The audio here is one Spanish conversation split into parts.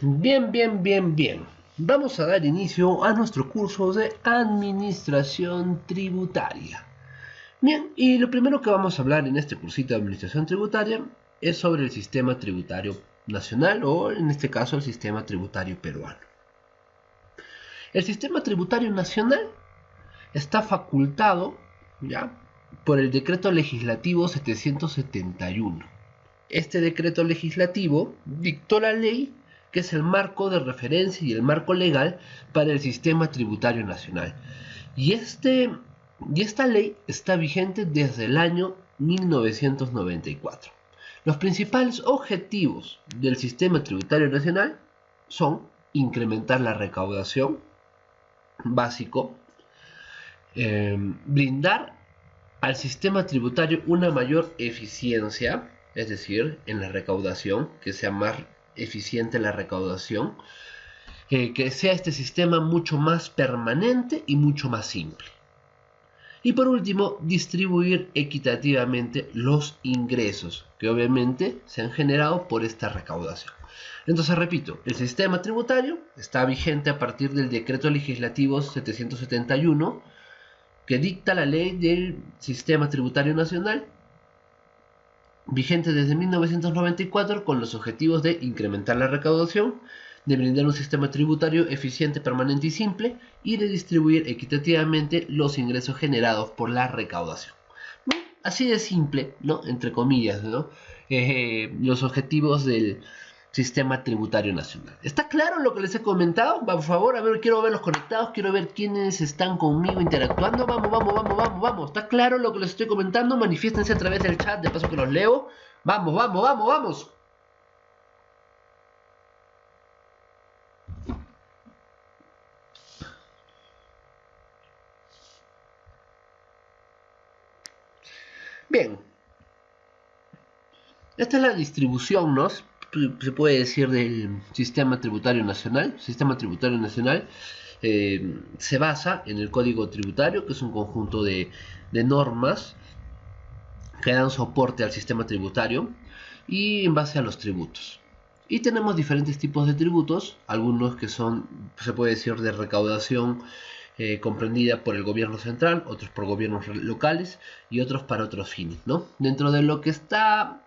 Bien. Vamos a dar inicio a nuestro curso de Administración Tributaria. Bien, y lo primero que vamos a hablar en este cursito de Administración Tributaria es sobre el sistema tributario nacional o en este caso el sistema tributario peruano. El sistema tributario nacional está facultado ya por el decreto legislativo 771. Este decreto legislativo dictó la ley que es el marco de referencia y el marco legal para el sistema tributario nacional. Y esta ley está vigente desde el año 1994. Los principales objetivos del sistema tributario nacional son incrementar la recaudación, básico, brindar al sistema tributario una mayor eficiencia, es decir, en la recaudación, que sea más eficiente la recaudación, que sea este sistema mucho más permanente y mucho más simple. Y por último, distribuir equitativamente los ingresos que obviamente se han generado por esta recaudación. Entonces, repito, el sistema tributario está vigente a partir del decreto legislativo 771 que dicta la ley del sistema tributario nacional, vigente desde 1994 con los objetivos de incrementar la recaudación, de brindar un sistema tributario eficiente, permanente y simple, y de distribuir equitativamente los ingresos generados por la recaudación. ¿No? Así de simple, ¿no? Entre comillas, ¿no? Los objetivos del sistema tributario nacional. ¿Está claro lo que les he comentado? Por favor, a ver, quiero verlos conectados, quiero ver quiénes están conmigo interactuando. Vamos. ¿Está claro lo que les estoy comentando? Manifiéstense a través del chat, de paso que los leo. Vamos. Bien. Esta es la distribución, ¿no? Se puede decir del sistema tributario nacional. El sistema tributario nacional se basa en el Código Tributario, que es un conjunto de normas que dan soporte al sistema tributario y en base a los tributos. Y tenemos diferentes tipos de tributos, algunos que son, se puede decir, de recaudación comprendida por el gobierno central, otros por gobiernos locales y otros para otros fines, ¿no? Dentro de lo que está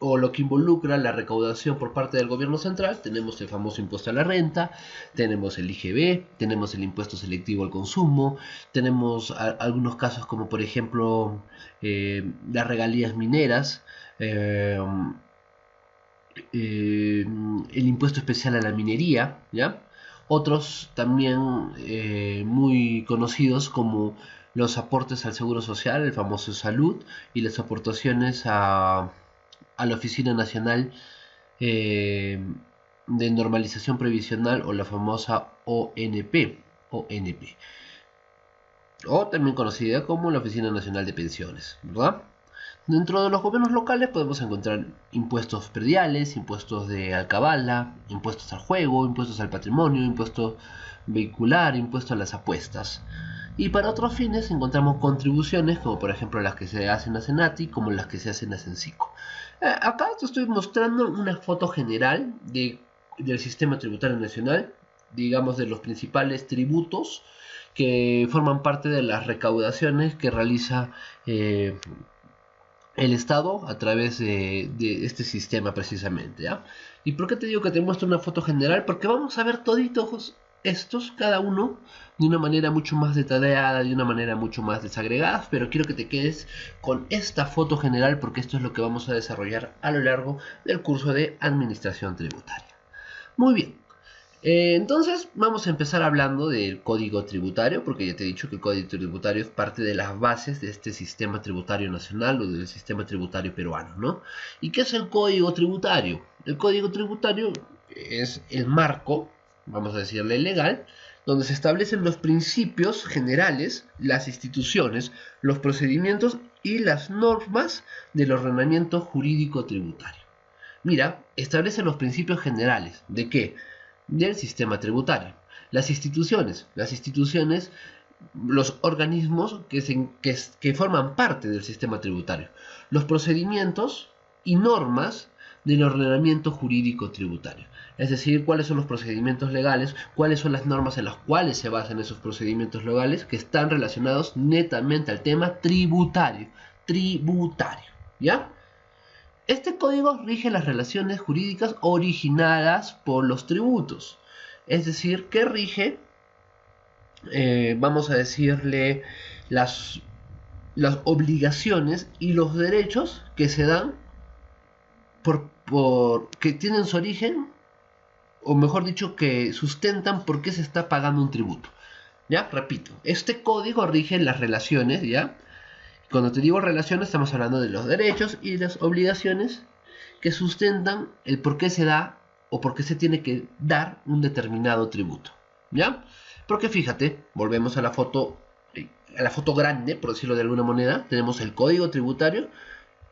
o lo que involucra la recaudación por parte del gobierno central, tenemos el famoso impuesto a la renta, tenemos el IGB, tenemos el impuesto selectivo al consumo, tenemos algunos casos como por ejemplo las regalías mineras, el impuesto especial a la minería, ¿ya? Otros también muy conocidos como los aportes al seguro social, el famoso salud, y las aportaciones a la Oficina Nacional de Normalización Previsional o la famosa ONP, o también conocida como la Oficina Nacional de Pensiones, ¿verdad? Dentro de los gobiernos locales podemos encontrar impuestos prediales, impuestos de alcabala, impuestos al juego, impuestos al patrimonio, impuesto vehicular, impuesto a las apuestas. Y para otros fines encontramos contribuciones como por ejemplo las que se hacen a Senati, como las que se hacen a Sensico. Acá te estoy mostrando una foto general del sistema tributario nacional, digamos de los principales tributos que forman parte de las recaudaciones que realiza el Estado a través de este sistema precisamente, ¿ya? ¿Y por qué te digo que te muestro una foto general? Porque vamos a ver toditos estos, cada uno, de una manera mucho más detallada, de una manera mucho más desagregada, pero quiero que te quedes con esta foto general porque esto es lo que vamos a desarrollar a lo largo del curso de Administración Tributaria. Muy bien. Entonces vamos a empezar hablando del Código Tributario, porque ya te he dicho que el Código Tributario es parte de las bases de este sistema tributario nacional o del sistema tributario peruano, ¿no? ¿Y qué es el Código Tributario? El Código Tributario es el marco, vamos a decirle legal, donde se establecen los principios generales, las instituciones, los procedimientos y las normas del ordenamiento jurídico tributario. Mira, establece los principios generales. ¿De qué? Del sistema tributario. Las instituciones, los organismos que forman parte del sistema tributario. Los procedimientos y normas del ordenamiento jurídico tributario. Es decir, cuáles son los procedimientos legales, cuáles son las normas en las cuales se basan esos procedimientos legales que están relacionados netamente al tema tributario. ¿Ya? Este código rige las relaciones jurídicas originadas por los tributos. Es decir, que rige, vamos a decirle, las obligaciones y los derechos que se dan que tienen su origen, o mejor dicho, que sustentan por qué se está pagando un tributo. ¿Ya? Repito, este código rige las relaciones, ¿ya? Cuando te digo relaciones, estamos hablando de los derechos y las obligaciones que sustentan el por qué se da o por qué se tiene que dar un determinado tributo. ¿Ya? Porque fíjate, volvemos a la foto grande, por decirlo de alguna manera, tenemos el código tributario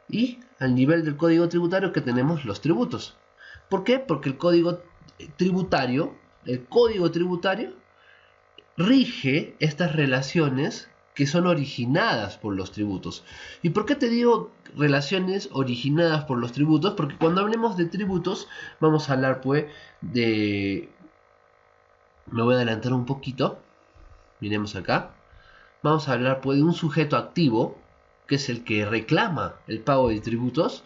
y al nivel del código tributario que tenemos los tributos. ¿Por qué? Porque el código tributario rige estas relaciones que son originadas por los tributos. ¿Y por qué te digo relaciones originadas por los tributos? Porque cuando hablemos de tributos vamos a hablar pues de... Me voy a adelantar un poquito. Miremos acá. Vamos a hablar pues de un sujeto activo, que es el que reclama el pago de tributos,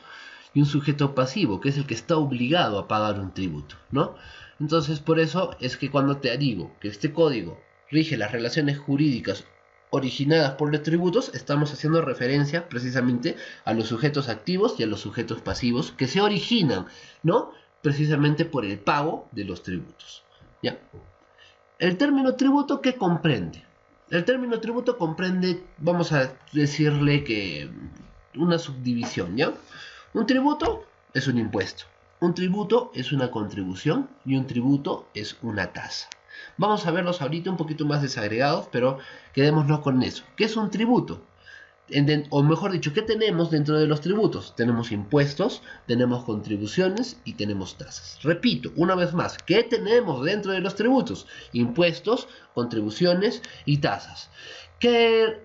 y un sujeto pasivo, que es el que está obligado a pagar un tributo, ¿no? Entonces, por eso es que cuando te digo que este código rige las relaciones jurídicas originadas por los tributos, estamos haciendo referencia precisamente a los sujetos activos y a los sujetos pasivos que se originan, ¿no? Precisamente por el pago de los tributos, ¿ya? El término tributo, ¿qué comprende? El término tributo comprende, vamos a decirle que una subdivisión, ¿ya? Un tributo es un impuesto, un tributo es una contribución y un tributo es una tasa. Vamos a verlos ahorita un poquito más desagregados, pero quedémonos con eso. ¿Qué es un tributo? O mejor dicho, ¿qué tenemos dentro de los tributos? Tenemos impuestos, tenemos contribuciones y tenemos tasas. Repito, una vez más, ¿qué tenemos dentro de los tributos? Impuestos, contribuciones y tasas. ¿Qué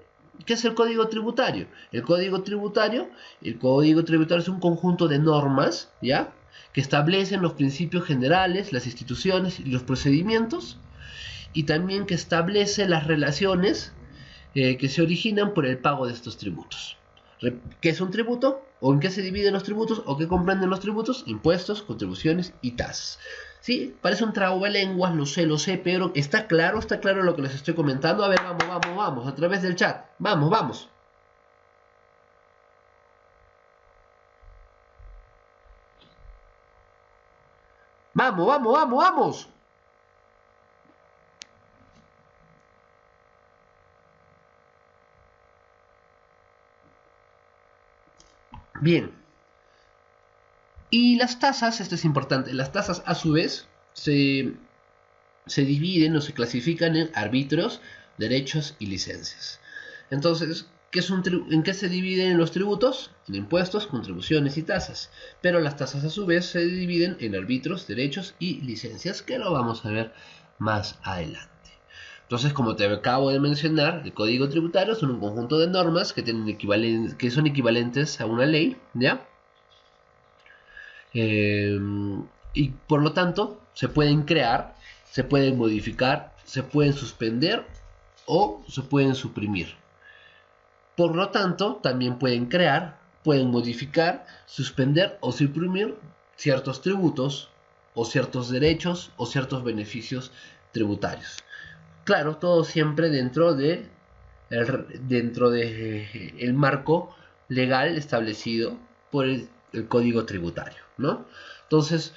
es el código tributario? El código tributario es un conjunto de normas, ¿ya? Que establecen los principios generales, las instituciones y los procedimientos, y también que establece las relaciones que se originan por el pago de estos tributos. ¿Qué es un tributo? ¿O en qué se dividen los tributos? ¿O qué comprenden los tributos? Impuestos, contribuciones y tasas. ¿Sí? Parece un trabalenguas, lo sé, pero ¿está claro lo que les estoy comentando? A ver, vamos, a través del chat. Vamos. Vamos. Bien. Y las tasas, esto es importante, las tasas a su vez se dividen o se clasifican en árbitros, derechos y licencias. Entonces, ¿en qué se dividen los tributos? En impuestos, contribuciones y tasas. Pero las tasas a su vez se dividen en árbitros, derechos y licencias, que lo vamos a ver más adelante. Entonces, como te acabo de mencionar, el Código Tributario son un conjunto de normas que son equivalentes a una ley, ¿ya? Y por lo tanto, se pueden crear, se pueden modificar, se pueden suspender o se pueden suprimir. Por lo tanto, también pueden crear, pueden modificar, suspender o suprimir ciertos tributos o ciertos derechos o ciertos beneficios tributarios. Claro, todo siempre dentro de el marco legal establecido por el Código Tributario, ¿no? Entonces,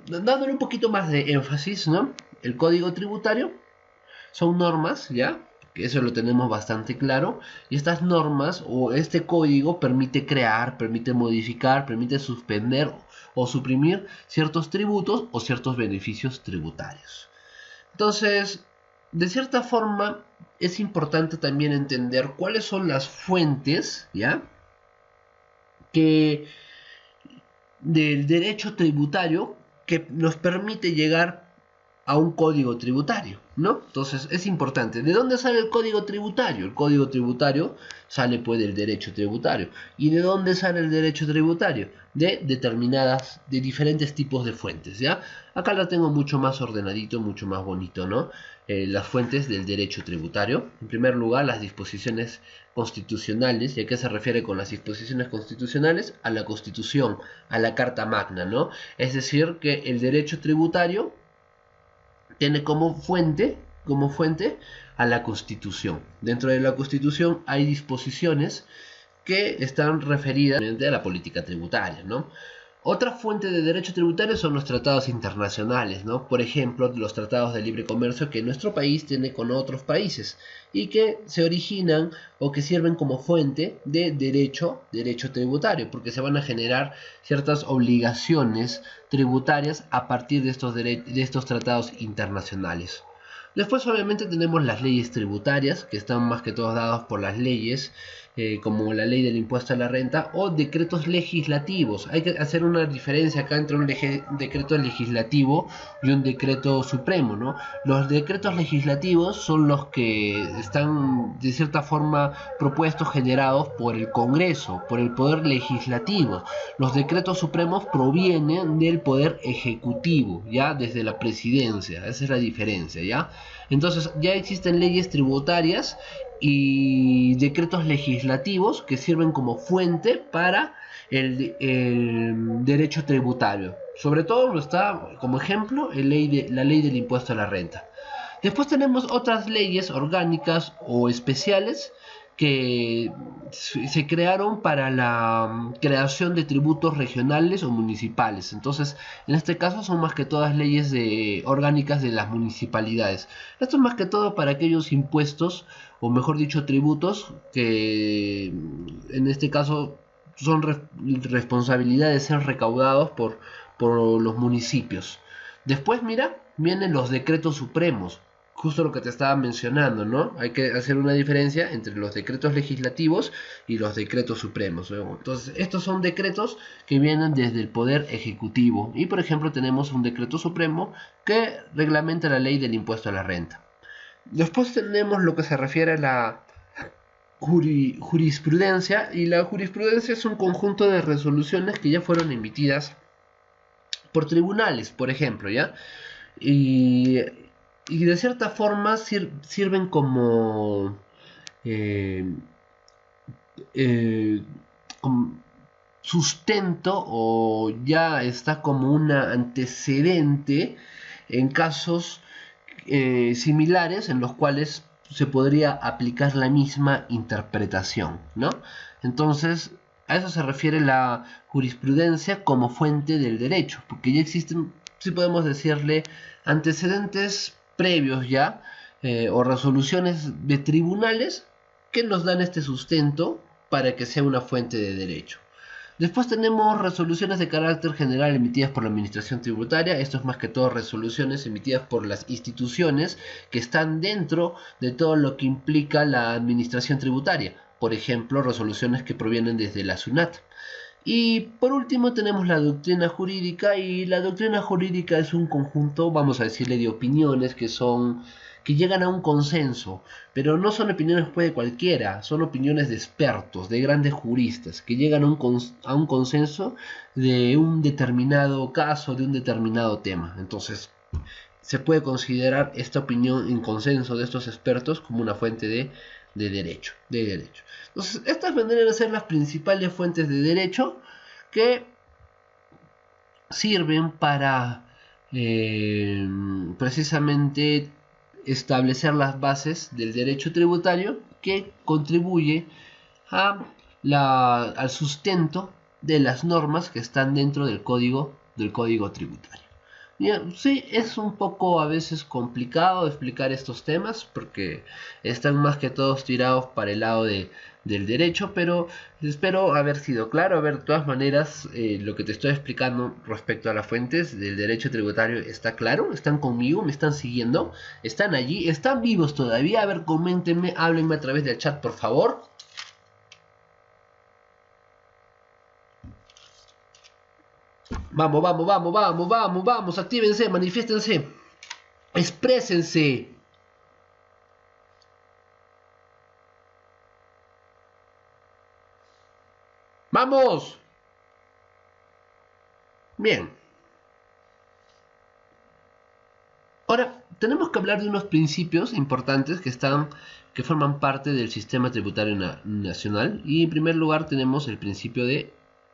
dándole un poquito más de énfasis, ¿no? El Código Tributario son normas, ¿ya? Que eso lo tenemos bastante claro. Y estas normas o este código permite crear, permite modificar, permite suspender o suprimir ciertos tributos o ciertos beneficios tributarios. Entonces, de cierta forma, es importante también entender cuáles son las fuentes, ¿ya? Del derecho tributario que nos permite llegar a un código tributario, ¿no? Entonces es importante. ¿De dónde sale el código tributario? El código tributario sale pues del derecho tributario. ¿Y de dónde sale el derecho tributario? De diferentes tipos de fuentes, ¿ya? Acá lo tengo mucho más ordenadito, mucho más bonito, ¿no? Las fuentes del derecho tributario. En primer lugar, las disposiciones constitucionales. ¿Y a qué se refiere con las disposiciones constitucionales? A la Constitución, a la Carta Magna, ¿no? Es decir, que el derecho tributario tiene como fuente a la Constitución. Dentro de la Constitución hay disposiciones que están referidas a la política tributaria, ¿no? Otra fuente de derecho tributario son los tratados internacionales, ¿no? Por ejemplo, los tratados de libre comercio que nuestro país tiene con otros países y que se originan o que sirven como fuente de derecho tributario, porque se van a generar ciertas obligaciones tributarias a partir de estos tratados internacionales. Después obviamente tenemos las leyes tributarias, que están más que todo dadas por las leyes, como la ley del impuesto a la renta, o decretos legislativos. Hay que hacer una diferencia acá entre un decreto legislativo y un decreto supremo, ¿no? Los decretos legislativos son los que están de cierta forma propuestos, generados por el Congreso, por el poder legislativo. Los decretos supremos provienen del poder ejecutivo, ya desde la presidencia. Esa es la diferencia, ¿ya? Entonces ya existen leyes tributarias y decretos legislativos que sirven como fuente para el derecho tributario. Sobre todo está como ejemplo la ley del impuesto a la renta. Después tenemos otras leyes orgánicas o especiales que se crearon para la creación de tributos regionales o municipales. Entonces, en este caso son más que todas leyes orgánicas de las municipalidades. Esto es más que todo para aquellos impuestos, o mejor dicho, tributos, que en este caso son responsabilidad de ser recaudados por los municipios. Después, mira, vienen los decretos supremos. Justo lo que te estaba mencionando, ¿no? Hay que hacer una diferencia entre los decretos legislativos y los decretos supremos, ¿no? Entonces, estos son decretos que vienen desde el poder ejecutivo. Y, por ejemplo, tenemos un decreto supremo que reglamenta la ley del impuesto a la renta. Después tenemos lo que se refiere a la jurisprudencia. Y la jurisprudencia es un conjunto de resoluciones que ya fueron emitidas por tribunales, por ejemplo, ¿ya? Y de cierta forma sirven como, como sustento, o ya está como un antecedente en casos similares en los cuales se podría aplicar la misma interpretación, ¿no? Entonces, a eso se refiere la jurisprudencia como fuente del derecho, porque ya existen, si podemos decirle, antecedentes previos ya, o resoluciones de tribunales que nos dan este sustento para que sea una fuente de derecho. Después tenemos resoluciones de carácter general emitidas por la Administración Tributaria. Esto es más que todo resoluciones emitidas por las instituciones que están dentro de todo lo que implica la Administración Tributaria. Por ejemplo, resoluciones que provienen desde la SUNAT. Y por último tenemos la doctrina jurídica, y la doctrina jurídica es un conjunto, vamos a decirle, de opiniones que llegan a un consenso, pero no son opiniones pues de cualquiera, son opiniones de expertos, de grandes juristas, que llegan a un consenso de un determinado caso, de un determinado tema. Entonces, se puede considerar esta opinión en consenso de estos expertos como una fuente de derecho. Entonces, estas vendrían a ser las principales fuentes de derecho que sirven para precisamente establecer las bases del derecho tributario, que contribuye al sustento de las normas que están dentro del código tributario. Bien, sí, es un poco a veces complicado explicar estos temas porque están más que todos tirados para el lado del derecho, pero espero haber sido claro. A ver, de todas maneras, lo que te estoy explicando respecto a las fuentes del derecho tributario está claro. ¿Están conmigo? ¿Me están siguiendo? ¿Están allí? ¿Están vivos todavía? A ver, coméntenme, háblenme a través del chat, por favor. Vamos, actívense, manifiéstense. Exprésense. ¡Vamos! Bien. Ahora, tenemos que hablar de unos principios importantes que forman parte del sistema tributario nacional. Y en primer lugar tenemos el principio de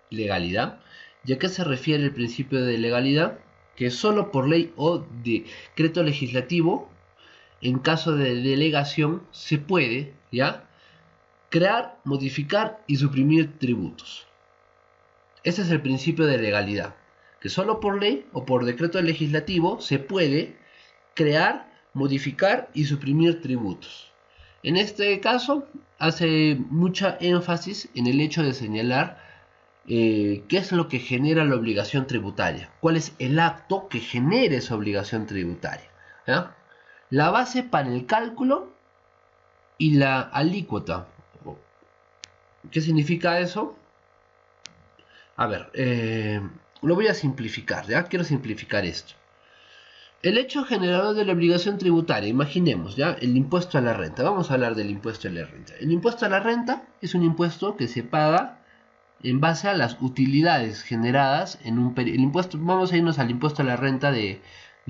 legalidad. ¿Y a qué se refiere el principio de legalidad? Que solo por ley o decreto legislativo, en caso de delegación, se puede, ¿ya?, crear, modificar y suprimir tributos. Ese es el principio de legalidad, que solo por ley o por decreto legislativo se puede crear, modificar y suprimir tributos. En este caso, hace mucha énfasis en el hecho de señalar qué es lo que genera la obligación tributaria, cuál es el acto que genera esa obligación tributaria, ¿ya? La base para el cálculo y la alícuota. ¿Qué significa eso? A ver, lo voy a simplificar, ¿ya? Quiero simplificar esto. El hecho generador de la obligación tributaria, imaginemos, ¿ya?, el impuesto a la renta. Vamos a hablar del impuesto a la renta. El impuesto a la renta es un impuesto que se paga en base a las utilidades generadas en un periodo. El impuesto, vamos a irnos al impuesto a la renta de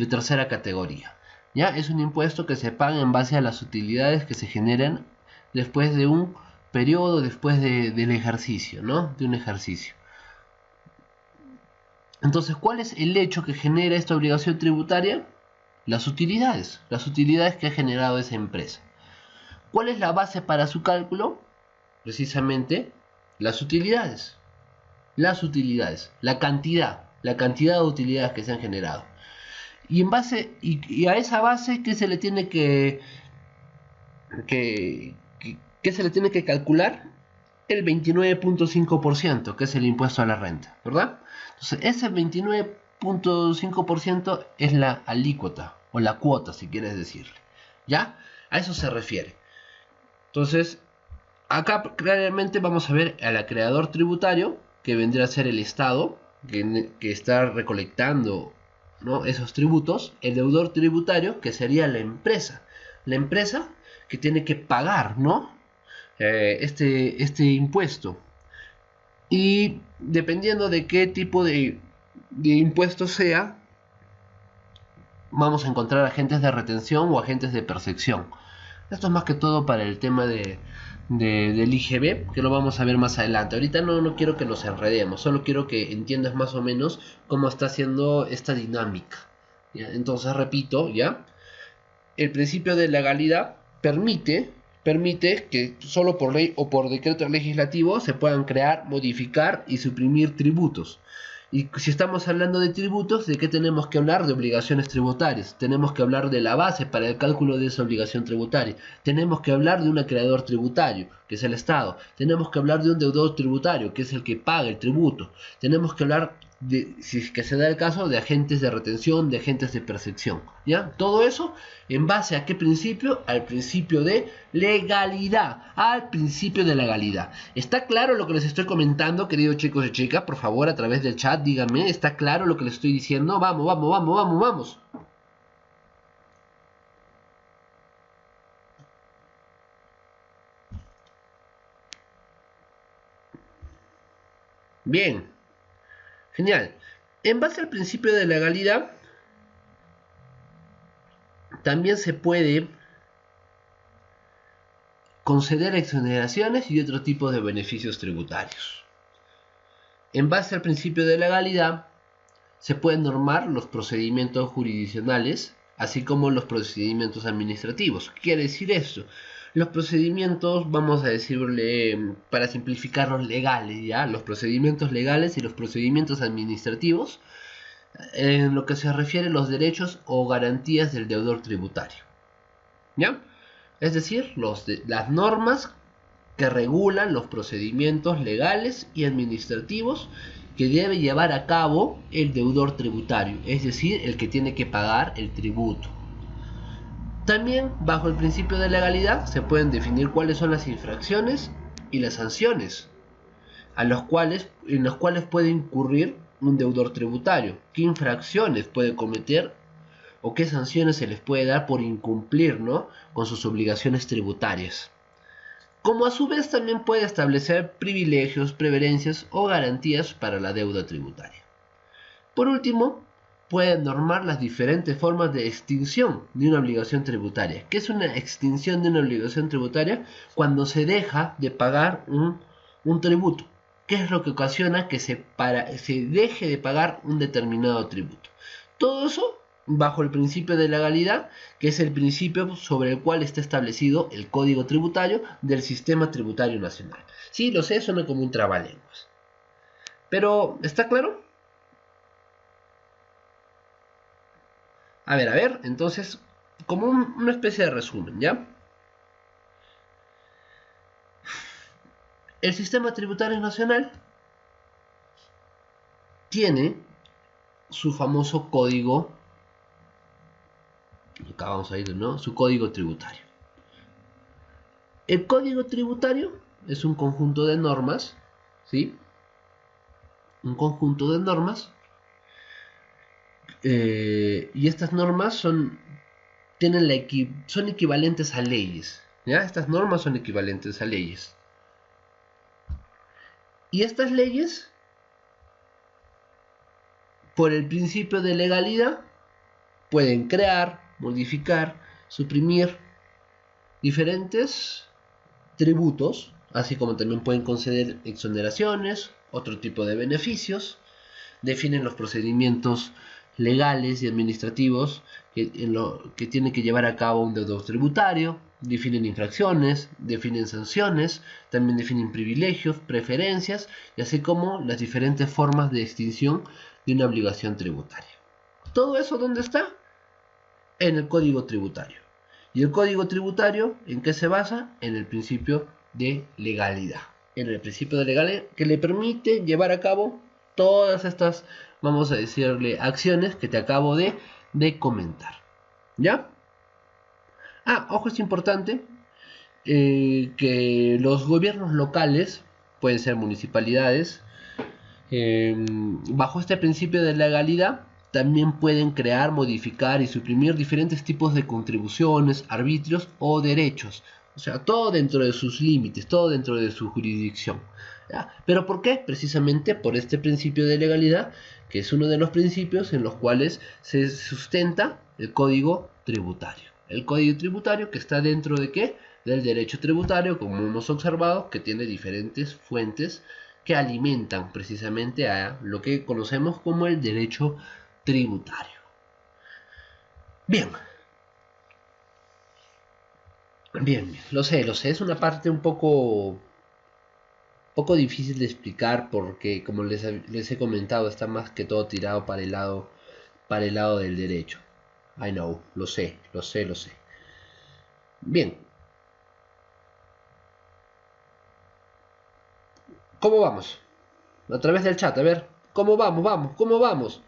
tercera categoría, ¿ya? Es un impuesto que se paga en base a las utilidades que se generan después de un periodo, después del ejercicio, ¿no? De un ejercicio. Entonces, ¿cuál es el hecho que genera esta obligación tributaria? Las utilidades que ha generado esa empresa. ¿Cuál es la base para su cálculo? Precisamente las utilidades, la cantidad de utilidades que se han generado. Y en base y a esa base, ¿qué se le tiene que se le tiene que calcular? El 29.5%, que es el impuesto a la renta, ¿verdad? Entonces, ese 29.5% es la alícuota, o la cuota, si quieres decirle, ¿ya? A eso se refiere. Entonces, acá claramente vamos a ver al acreedor tributario, que vendría a ser el Estado, que está recolectando, ¿no?, esos tributos. El deudor tributario, que sería la empresa que tiene que pagar, ¿no?, este impuesto. Y dependiendo de qué tipo de impuesto sea, vamos a encontrar agentes de retención o agentes de percepción. Esto es más que todo para el tema del IGB, que lo vamos a ver más adelante. Ahorita no quiero que nos enredemos, solo quiero que entiendas más o menos cómo está haciendo esta dinámica, ¿ya? Entonces, repito, ¿ya?, el principio de legalidad permite que solo por ley o por decreto legislativo se puedan crear, modificar y suprimir tributos. Y si estamos hablando de tributos, ¿de qué tenemos que hablar? De obligaciones tributarias. Tenemos que hablar de la base para el cálculo de esa obligación tributaria. Tenemos que hablar de un acreedor tributario, que es el Estado. Tenemos que hablar de un deudor tributario, que es el que paga el tributo. Tenemos que hablar, si es que se da el caso, de agentes de retención, de agentes de percepción, ¿ya? Todo eso, ¿en base a qué principio? Al principio de legalidad, al principio de legalidad. ¿Está claro lo que les estoy comentando, queridos chicos y chicas? Por favor, a través del chat, díganme, ¿está claro lo que les estoy diciendo? Vamos. Bien, genial. En base al principio de legalidad, también se puede conceder exoneraciones y otro tipo de beneficios tributarios. En base al principio de legalidad, se pueden normar los procedimientos jurisdiccionales, así como los procedimientos administrativos. ¿Qué quiere decir esto? Los procedimientos, vamos a decirle, para simplificarlos, legales, ¿ya? Los procedimientos legales y los procedimientos administrativos, en lo que se refiere a los derechos o garantías del deudor tributario, ¿ya? Es decir, las normas que regulan los procedimientos legales y administrativos que debe llevar a cabo el deudor tributario, es decir, el que tiene que pagar el tributo. También, bajo el principio de legalidad, se pueden definir cuáles son las infracciones y las sanciones en los cuales puede incurrir un deudor tributario, qué infracciones puede cometer o qué sanciones se les puede dar por incumplir, ¿no?, con sus obligaciones tributarias. Como a su vez también puede establecer privilegios, preferencias o garantías para la deuda tributaria. Por último, puede normar las diferentes formas de extinción de una obligación tributaria. ¿Qué es una extinción de una obligación tributaria? Cuando se deja de pagar un tributo. ¿Qué es lo que ocasiona que se deje de pagar un determinado tributo? Todo eso bajo el principio de legalidad, que es el principio sobre el cual está establecido el Código Tributario del Sistema Tributario Nacional. Sí, lo sé, suena como un trabalenguas. Pero, ¿está claro? A ver, entonces, como una especie de resumen, ¿ya? El Sistema Tributario Nacional tiene su famoso código, acá vamos a ir, ¿no?, su código tributario. El código tributario es un conjunto de normas, ¿sí? Un conjunto de normas, y estas normas son equivalentes a leyes, ¿ya? Estas normas son equivalentes a leyes. Y estas leyes, por el principio de legalidad, pueden crear, modificar, suprimir diferentes tributos, así como también pueden conceder exoneraciones, otro tipo de beneficios, definen los procedimientos legales y administrativos que tiene que llevar a cabo un deudor tributario, definen infracciones, definen sanciones, también definen privilegios, preferencias, y así como las diferentes formas de extinción de una obligación tributaria. ¿Todo eso dónde está? En el Código Tributario. ¿Y el Código Tributario en qué se basa? En el principio de legalidad. En el principio de legalidad que le permite llevar a cabo todas estas, vamos a decirle, acciones que te acabo de comentar. ¿Ya? Ojo, es importante que los gobiernos locales, pueden ser municipalidades, bajo este principio de legalidad, también pueden crear, modificar y suprimir diferentes tipos de contribuciones, arbitrios o derechos. O sea, todo dentro de sus límites, todo dentro de su jurisdicción. ¿Ya? ¿Pero por qué? Precisamente por este principio de legalidad, que es uno de los principios en los cuales se sustenta el Código Tributario. El Código Tributario que está dentro de ¿qué? Del derecho tributario, como hemos observado, que tiene diferentes fuentes que alimentan precisamente a lo que conocemos como el derecho tributario. Bien, lo sé, es una parte un poco difícil de explicar porque, como les he comentado, está más que todo tirado para el lado del derecho. I know, lo sé. Bien. ¿Cómo vamos? A través del chat, a ver. ¿Cómo vamos?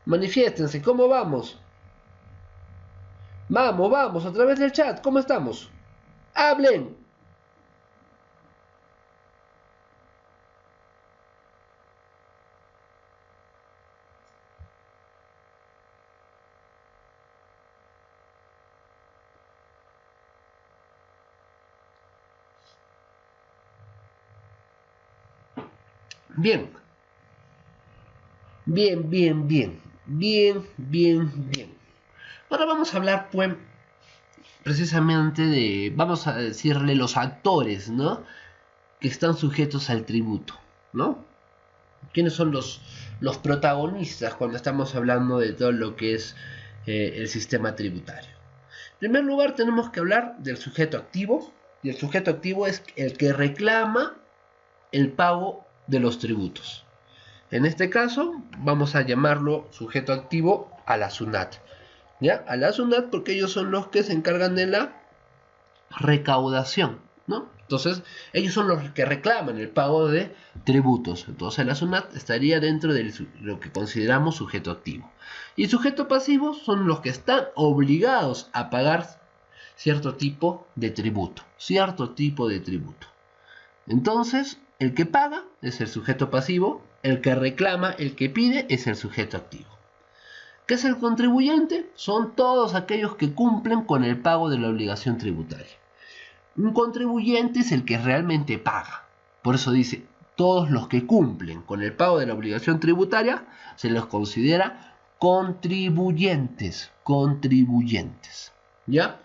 Manifiéstense, ¿cómo vamos? Vamos, a través del chat, ¿cómo estamos? ¡Hablen! Bien. Ahora vamos a hablar, pues, precisamente vamos a decirle, los actores, ¿no?, que están sujetos al tributo, ¿no? ¿Quiénes son los protagonistas cuando estamos hablando de todo lo que es el sistema tributario? En primer lugar, tenemos que hablar del sujeto activo, y el sujeto activo es el que reclama el pago de los tributos. En este caso, vamos a llamarlo sujeto activo a la SUNAT. ¿Ya? A la SUNAT, porque ellos son los que se encargan de la recaudación, ¿no? Entonces, ellos son los que reclaman el pago de tributos. Entonces, la SUNAT estaría dentro de lo que consideramos sujeto activo. Y sujeto pasivo son los que están obligados a pagar cierto tipo de tributo. Entonces, el que paga es el sujeto pasivo, el que reclama, el que pide es el sujeto activo. ¿Qué es el contribuyente? Son todos aquellos que cumplen con el pago de la obligación tributaria. Un contribuyente es el que realmente paga. Por eso dice, todos los que cumplen con el pago de la obligación tributaria se los considera contribuyentes. Contribuyentes. ¿Ya?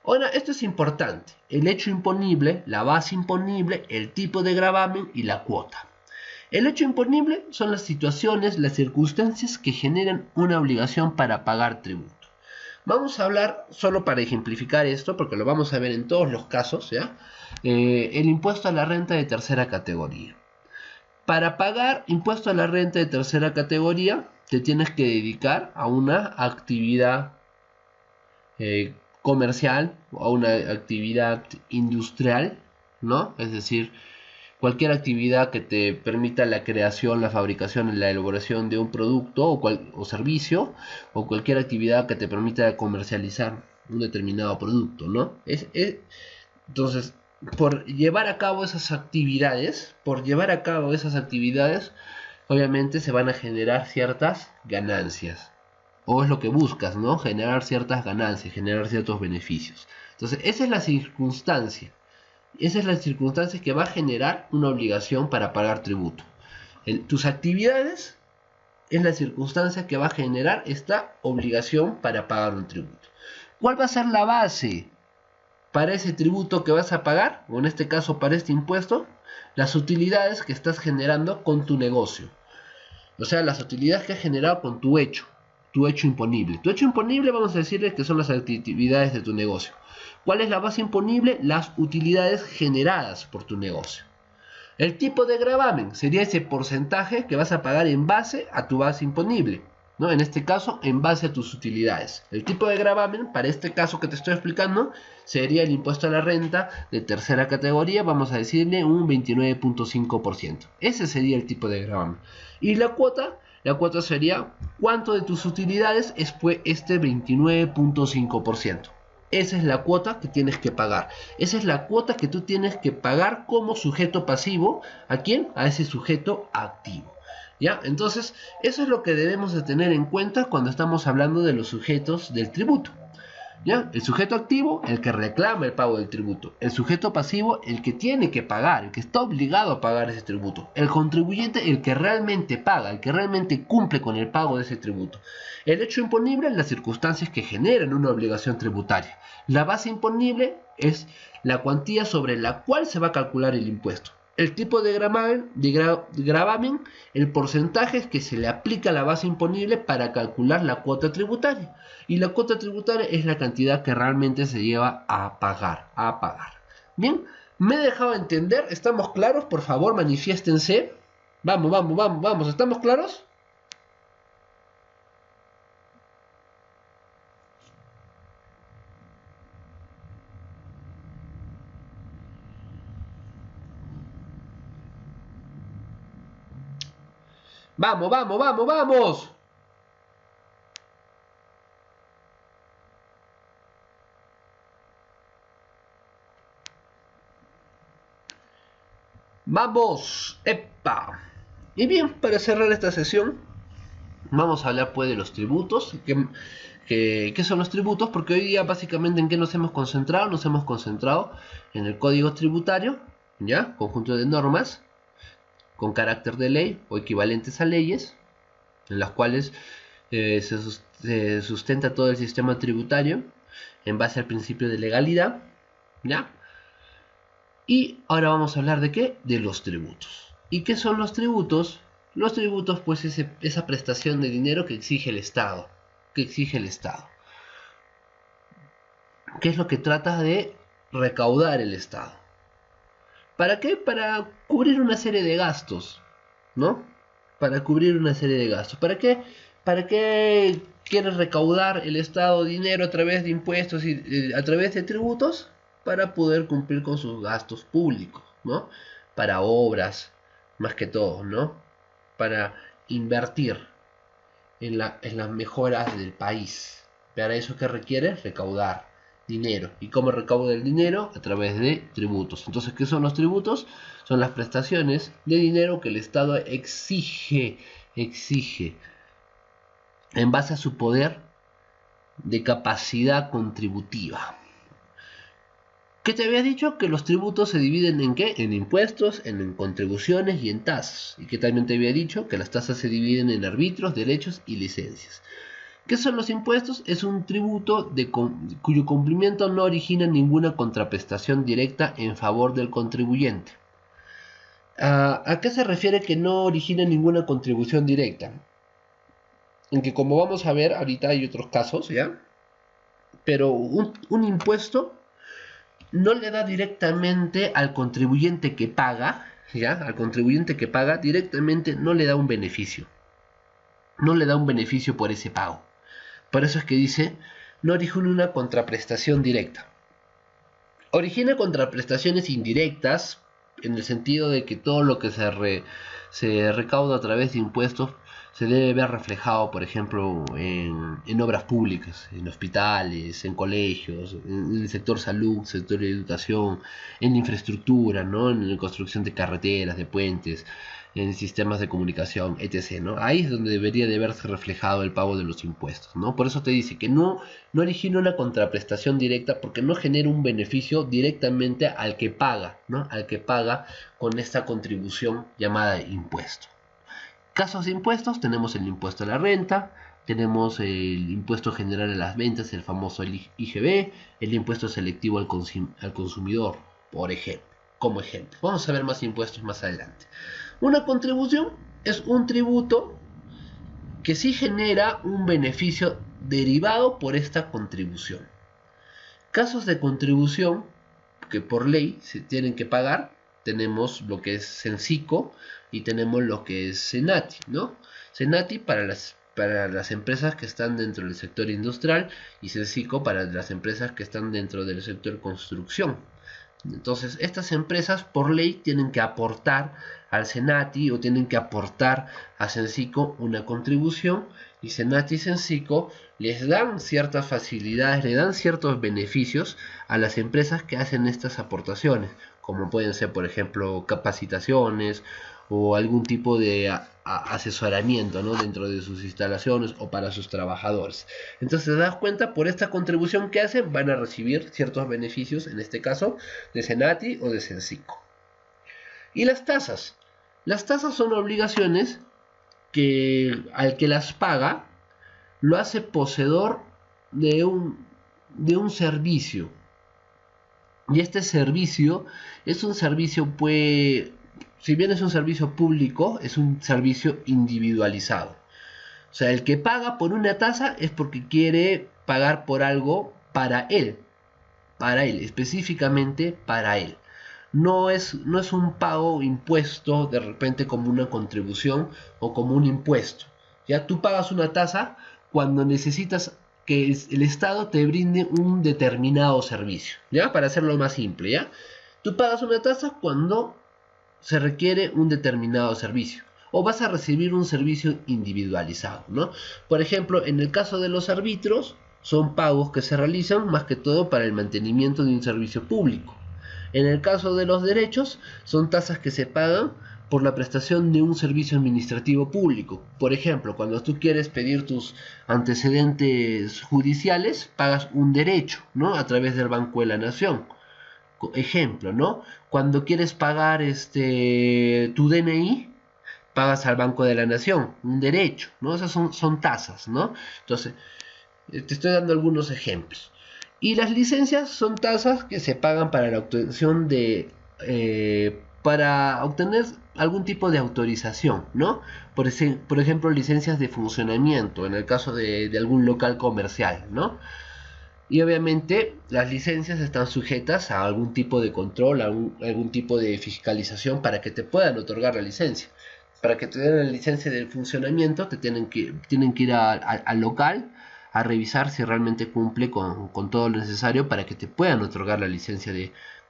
Ahora, esto es importante. El hecho imponible, la base imponible, el tipo de gravamen y la cuota. El hecho imponible son las situaciones, las circunstancias que generan una obligación para pagar tributo. Vamos a hablar, solo para ejemplificar esto, porque lo vamos a ver en todos los casos, ¿ya? El impuesto a la renta de tercera categoría. Para pagar impuesto a la renta de tercera categoría, te tienes que dedicar a una actividad comercial o a una actividad industrial, ¿no? Es decir, cualquier actividad que te permita la creación, la fabricación y la elaboración de un producto o servicio, o cualquier actividad que te permita comercializar un determinado producto, ¿no? Entonces, por llevar a cabo esas actividades, obviamente se van a generar ciertas ganancias. O es lo que buscas, ¿no? Generar ciertas ganancias, generar ciertos beneficios. Entonces, esa es la circunstancia. Esa es la circunstancia que va a generar una obligación para pagar tributo. Tus actividades es la circunstancia que va a generar esta obligación para pagar un tributo. ¿Cuál va a ser la base para ese tributo que vas a pagar? O en este caso para este impuesto, las utilidades que estás generando con tu negocio. O sea, las utilidades que has generado con tu hecho imponible. Tu hecho imponible vamos a decirle que son las actividades de tu negocio. ¿Cuál es la base imponible? Las utilidades generadas por tu negocio. El tipo de gravamen sería ese porcentaje que vas a pagar en base a tu base imponible, ¿no? En este caso, en base a tus utilidades. El tipo de gravamen, para este caso que te estoy explicando, sería el impuesto a la renta de tercera categoría, vamos a decirle un 29.5%. Ese sería el tipo de gravamen. Y la cuota sería cuánto de tus utilidades es pues este 29.5%. Esa es la cuota que tienes que pagar. Esa es la cuota que tú tienes que pagar como sujeto pasivo. ¿A quién? A ese sujeto activo. ¿Ya? Entonces, eso es lo que debemos de tener en cuenta cuando estamos hablando de los sujetos del tributo. ¿Ya? El sujeto activo, el que reclama el pago del tributo. El sujeto pasivo, el que tiene que pagar, el que está obligado a pagar ese tributo. El contribuyente, el que realmente paga, el que realmente cumple con el pago de ese tributo. El hecho imponible, las circunstancias que generan una obligación tributaria. La base imponible es la cuantía sobre la cual se va a calcular el impuesto. El tipo de gravamen, el porcentaje que se le aplica a la base imponible para calcular la cuota tributaria. Y la cuota tributaria es la cantidad que realmente se lleva a pagar. Bien, ¿me he dejado entender? ¿Estamos claros? Por favor, manifiéstense. Vamos, ¿estamos claros? Vamos. Vamos, epa. Y bien, para cerrar esta sesión, vamos a hablar pues de los tributos. ¿Qué son los tributos? Porque hoy día básicamente en qué nos hemos concentrado. Nos hemos concentrado en el código tributario, ¿ya? Conjunto de normas con carácter de ley o equivalentes a leyes, en las cuales se sustenta todo el sistema tributario en base al principio de legalidad, ¿ya? Y ahora vamos a hablar de ¿qué? De los tributos. ¿Y qué son los tributos? Los tributos, pues, esa prestación de dinero que exige el Estado. ¿Qué es lo que trata de recaudar el Estado? ¿Para qué? Para cubrir una serie de gastos, ¿no? ¿Para qué quiere recaudar el Estado dinero a través de impuestos y a través de tributos? Para poder cumplir con sus gastos públicos, ¿no? Para obras, más que todo, ¿no? Para invertir en las mejoras del país. Para eso, ¿qué requiere? Recaudar dinero. ¿Y cómo recauda el dinero? A través de tributos. Entonces, ¿qué son los tributos? Son las prestaciones de dinero que el Estado exige en base a su poder de capacidad contributiva. ¿Qué te había dicho? Que los tributos se dividen en ¿qué? En impuestos, en contribuciones y en tasas. Y que también te había dicho que las tasas se dividen en arbitrios, derechos y licencias. ¿Qué son los impuestos? Es un tributo cuyo cumplimiento no origina ninguna contraprestación directa en favor del contribuyente. ¿A qué se refiere que no origina ninguna contribución directa? En que, como vamos a ver, ahorita hay otros casos, ¿ya? Pero un impuesto no le da directamente al contribuyente que paga, ¿ya? Al contribuyente que paga directamente no le da un beneficio. No le da un beneficio por ese pago. Por eso es que dice, no origina una contraprestación directa. Origina contraprestaciones indirectas, en el sentido de que todo lo que se recauda a través de impuestos se debe ver reflejado, por ejemplo, en obras públicas, en hospitales, en colegios, en el sector salud, sector educación, en infraestructura, ¿no? En la construcción de carreteras, de puentes, en sistemas de comunicación, etc., ¿no? Ahí es donde debería de verse reflejado el pago de los impuestos, ¿no? Por eso te dice que no origina una contraprestación directa porque no genera un beneficio directamente al que paga, ¿no? Al que paga con esta contribución llamada impuesto. Casos de impuestos, tenemos el impuesto a la renta, tenemos el impuesto general a las ventas, el famoso IGB, el impuesto selectivo al consumidor, por ejemplo, como ejemplo. Vamos a ver más impuestos más adelante. Una contribución es un tributo que sí genera un beneficio derivado por esta contribución. Casos de contribución que por ley se tienen que pagar, tenemos lo que es Censico y tenemos lo que es Senati, ¿no? Senati para las empresas que están dentro del sector industrial y Censico para las empresas que están dentro del sector construcción. Entonces, estas empresas por ley tienen que aportar al Senati o tienen que aportar a Censico una contribución, y Senati y Censico les dan ciertas facilidades, le dan ciertos beneficios a las empresas que hacen estas aportaciones, como pueden ser, por ejemplo, capacitaciones o algún tipo de asesoramiento, ¿no? Dentro de sus instalaciones o para sus trabajadores. Entonces, te das cuenta, por esta contribución que hacen van a recibir ciertos beneficios, en este caso de Senati o de Censico. Y las tasas. Las tasas son obligaciones que al que las paga lo hace poseedor de un servicio. Y este servicio es un servicio, pues, si bien es un servicio público, es un servicio individualizado. O sea, el que paga por una tasa es porque quiere pagar por algo para él, específicamente para él. No es un pago impuesto de repente como una contribución o como un impuesto. Ya tú pagas una tasa cuando necesitas que el Estado te brinde un determinado servicio, ¿ya? Para hacerlo más simple, ¿ya? Tú pagas una tasa cuando se requiere un determinado servicio o vas a recibir un servicio individualizado, ¿no? Por ejemplo, en el caso de los árbitros, son pagos que se realizan más que todo para el mantenimiento de un servicio público. En el caso de los derechos, son tasas que se pagan por la prestación de un servicio administrativo público. Por ejemplo, cuando tú quieres pedir tus antecedentes judiciales, pagas un derecho, ¿no? A través del Banco de la Nación. Ejemplo, ¿no? Cuando quieres pagar tu DNI, pagas al Banco de la Nación, un derecho, ¿no? Esas son tasas, ¿no? Entonces, te estoy dando algunos ejemplos. Y las licencias son tasas que se pagan para la obtención para obtener algún tipo de autorización, ¿no? Por ejemplo, licencias de funcionamiento, en el caso de algún local comercial, ¿no? Y obviamente las licencias están sujetas a algún tipo de control, a algún tipo de fiscalización para que te puedan otorgar la licencia. Para que te den la licencia de funcionamiento, tienen que ir al local a revisar si realmente cumple con todo lo necesario para que te puedan otorgar la licencia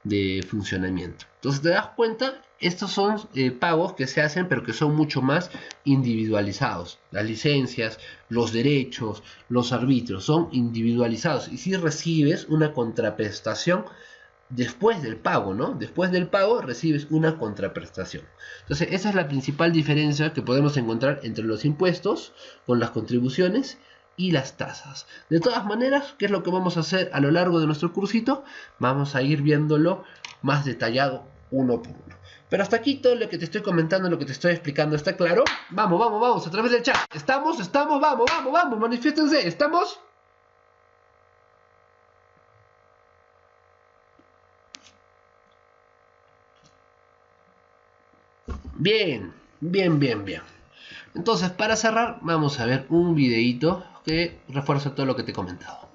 de funcionamiento. Entonces te das cuenta, estos son pagos que se hacen pero que son mucho más individualizados. Las licencias, los derechos, los arbitrios son individualizados y si recibes una contraprestación después del pago, ¿no? Después del pago recibes una contraprestación. Entonces, esa es la principal diferencia que podemos encontrar entre los impuestos con las contribuciones y las tasas. De todas maneras, ¿qué es lo que vamos a hacer a lo largo de nuestro cursito? Vamos a ir viéndolo más detallado uno por uno. Pero hasta aquí todo lo que te estoy comentando, lo que te estoy explicando, ¿está claro? Vamos, vamos, vamos, a través del chat. ¿Estamos? Vamos, vamos, vamos, manifiéstense. ¿Estamos? Bien, bien, bien, bien. Entonces, para cerrar, vamos a ver un videito que refuerza todo lo que te he comentado.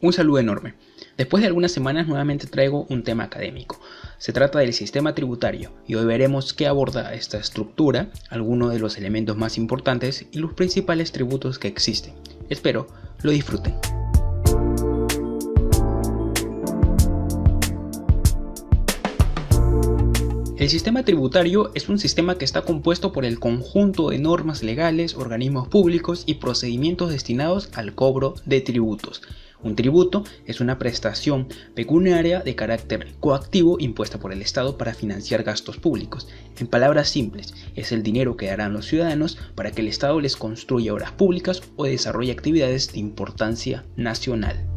Un saludo enorme. Después de algunas semanas nuevamente traigo un tema académico. Se trata del sistema tributario y hoy veremos qué aborda esta estructura, algunos de los elementos más importantes y los principales tributos que existen. Espero lo disfruten. El sistema tributario es un sistema que está compuesto por el conjunto de normas legales, organismos públicos y procedimientos destinados al cobro de tributos. Un tributo es una prestación pecuniaria de carácter coactivo impuesta por el Estado para financiar gastos públicos. En palabras simples, es el dinero que darán los ciudadanos para que el Estado les construya obras públicas o desarrolle actividades de importancia nacional.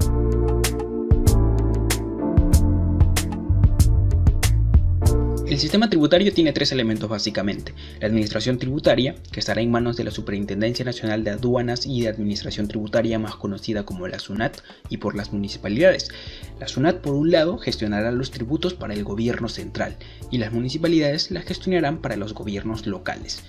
El sistema tributario tiene tres elementos básicamente: la administración tributaria, que estará en manos de la Superintendencia Nacional de Aduanas y de Administración Tributaria, más conocida como la SUNAT, y por las municipalidades. La SUNAT, por un lado, gestionará los tributos para el gobierno central y las municipalidades las gestionarán para los gobiernos locales.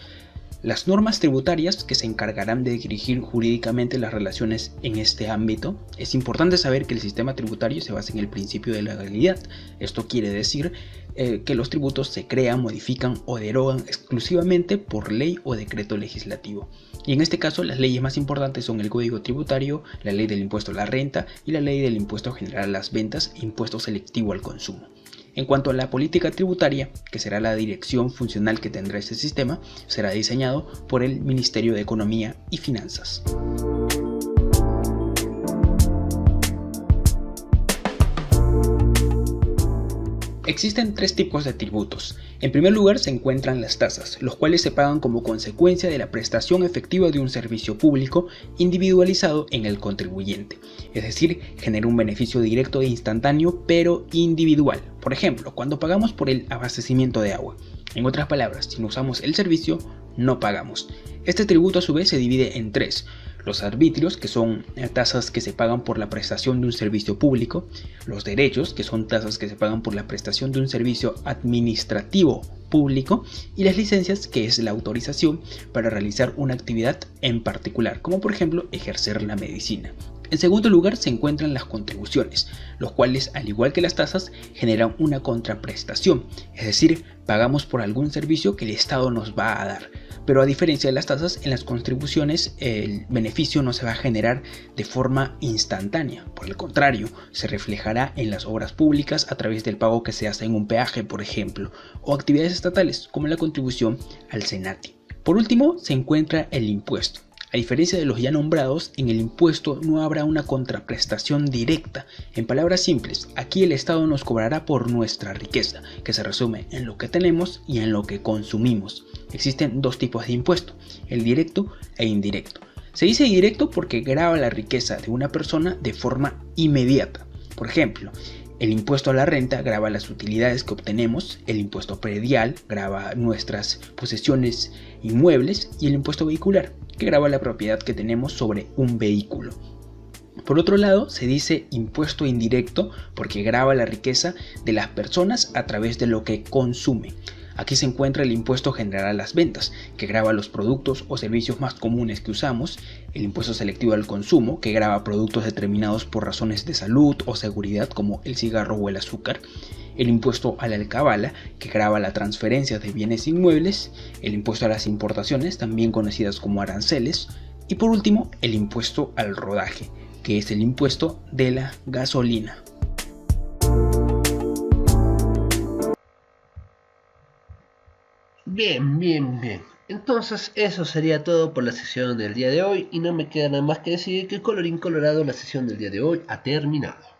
Las normas tributarias que se encargarán de dirigir jurídicamente las relaciones en este ámbito. Es importante saber que el sistema tributario se basa en el principio de legalidad. Esto quiere decir que los tributos se crean, modifican o derogan exclusivamente por ley o decreto legislativo. Y en este caso las leyes más importantes son el Código Tributario, la Ley del Impuesto a la Renta y la Ley del Impuesto General a las Ventas e Impuesto Selectivo al Consumo. En cuanto a la política tributaria, que será la dirección funcional que tendrá este sistema, será diseñado por el Ministerio de Economía y Finanzas. Existen tres tipos de tributos. En primer lugar se encuentran las tasas, los cuales se pagan como consecuencia de la prestación efectiva de un servicio público individualizado en el contribuyente. Es decir, genera un beneficio directo e instantáneo, pero individual. Por ejemplo, cuando pagamos por el abastecimiento de agua. En otras palabras, si no usamos el servicio, no pagamos. Este tributo a su vez se divide en tres: los arbitrios, que son tasas que se pagan por la prestación de un servicio público; los derechos, que son tasas que se pagan por la prestación de un servicio administrativo público; y las licencias, que es la autorización para realizar una actividad en particular, como por ejemplo ejercer la medicina. En segundo lugar se encuentran las contribuciones, los cuales, al igual que las tasas, generan una contraprestación, es decir, pagamos por algún servicio que el Estado nos va a dar. Pero a diferencia de las tasas, en las contribuciones el beneficio no se va a generar de forma instantánea. Por el contrario, se reflejará en las obras públicas a través del pago que se hace en un peaje, por ejemplo, o actividades estatales como la contribución al SENATI. Por último, se encuentra el impuesto. A diferencia de los ya nombrados, en el impuesto no habrá una contraprestación directa. En palabras simples, aquí el Estado nos cobrará por nuestra riqueza, que se resume en lo que tenemos y en lo que consumimos. Existen dos tipos de impuesto, el directo e indirecto. Se dice directo porque grava la riqueza de una persona de forma inmediata. Por ejemplo, el impuesto a la renta grava las utilidades que obtenemos, el impuesto predial grava nuestras posesiones inmuebles y el impuesto vehicular, que grava la propiedad que tenemos sobre un vehículo. Por otro lado, se dice impuesto indirecto porque grava la riqueza de las personas a través de lo que consumen. Aquí se encuentra el impuesto general a las ventas, que grava los productos o servicios más comunes que usamos; el impuesto selectivo al consumo, que grava productos determinados por razones de salud o seguridad como el cigarro o el azúcar; el impuesto a la alcabala, que grava la transferencia de bienes inmuebles; el impuesto a las importaciones, también conocidas como aranceles; y por último, el impuesto al rodaje, que es el impuesto de la gasolina. Bien, bien, bien. Entonces eso sería todo por la sesión del día de hoy y no me queda nada más que decir que colorín colorado, la sesión del día de hoy ha terminado.